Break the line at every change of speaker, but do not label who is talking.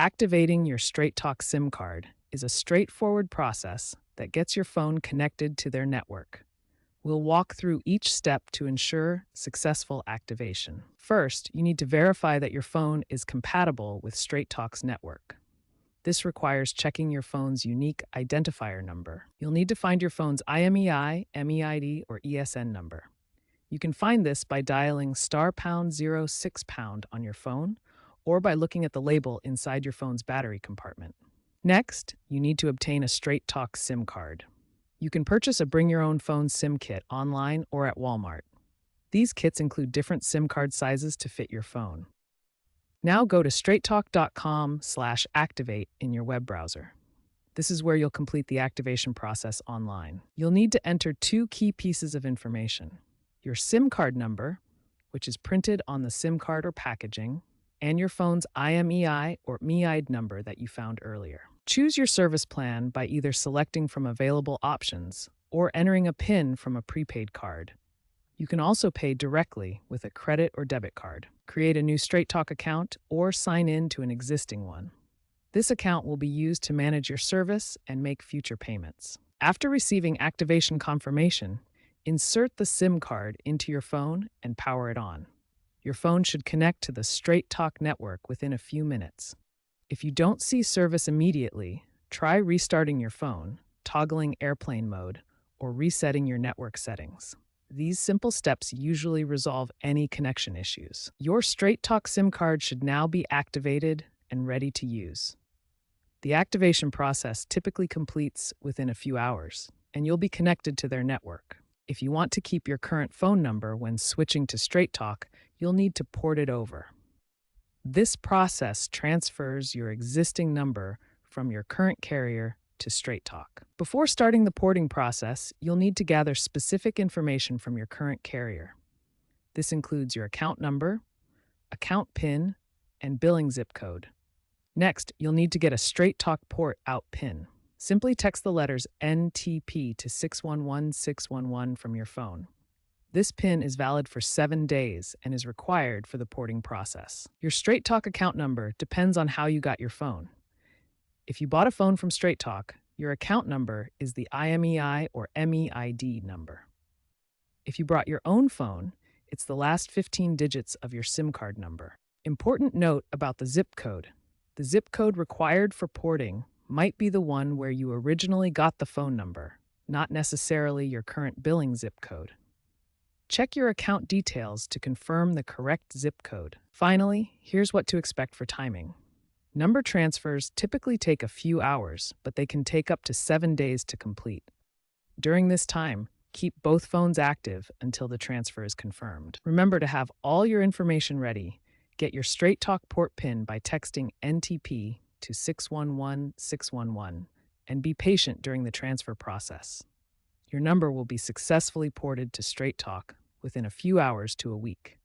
Activating your Straight Talk SIM card is a straightforward process that gets your phone connected to their network. We'll walk through each step to ensure successful activation. First, you need to verify that your phone is compatible with Straight Talk's network. This requires checking your phone's unique identifier number. You'll need to find your phone's IMEI, MEID, or ESN number. You can find this by dialing *#06# on your phone or by looking at the label inside your phone's battery compartment. Next, you need to obtain a Straight Talk SIM card. You can purchase a Bring Your Own Phone SIM kit online or at Walmart. These kits include different SIM card sizes to fit your phone. Now go to straighttalk.com/activate in your web browser. This is where you'll complete the activation process online. You'll need to enter two key pieces of information: your SIM card number, which is printed on the SIM card or packaging, and your phone's IMEI or MEID number that you found earlier. Choose your service plan by either selecting from available options or entering a PIN from a prepaid card. You can also pay directly with a credit or debit card. Create a new Straight Talk account or sign in to an existing one. This account will be used to manage your service and make future payments. After receiving activation confirmation, insert the SIM card into your phone and power it on. Your phone should connect to the Straight Talk network within a few minutes. If you don't see service immediately, try restarting your phone, toggling airplane mode, or resetting your network settings. These simple steps usually resolve any connection issues. Your Straight Talk SIM card should now be activated and ready to use. The activation process typically completes within a few hours, and you'll be connected to their network. If you want to keep your current phone number when switching to Straight Talk, you'll need to port it over. This process transfers your existing number from your current carrier to Straight Talk. Before starting the porting process, you'll need to gather specific information from your current carrier. This includes your account number, account PIN, and billing zip code. Next, you'll need to get a Straight Talk port out PIN. Simply text the letters NTP to 611611 from your phone. This PIN is valid for 7 days and is required for the porting process. Your Straight Talk account number depends on how you got your phone. If you bought a phone from Straight Talk, your account number is the IMEI or MEID number. If you brought your own phone, it's the last 15 digits of your SIM card number. Important note about the zip code. The zip code required for porting might be the one where you originally got the phone number, not necessarily your current billing zip code. Check your account details to confirm the correct zip code. Finally, here's what to expect for timing. Number transfers typically take a few hours, but they can take up to 7 days to complete. During this time, keep both phones active until the transfer is confirmed. Remember to have all your information ready. Get your Straight Talk port PIN by texting NTP to 611611 and be patient during the transfer process. Your number will be successfully ported to Straight Talk within a few hours to a week.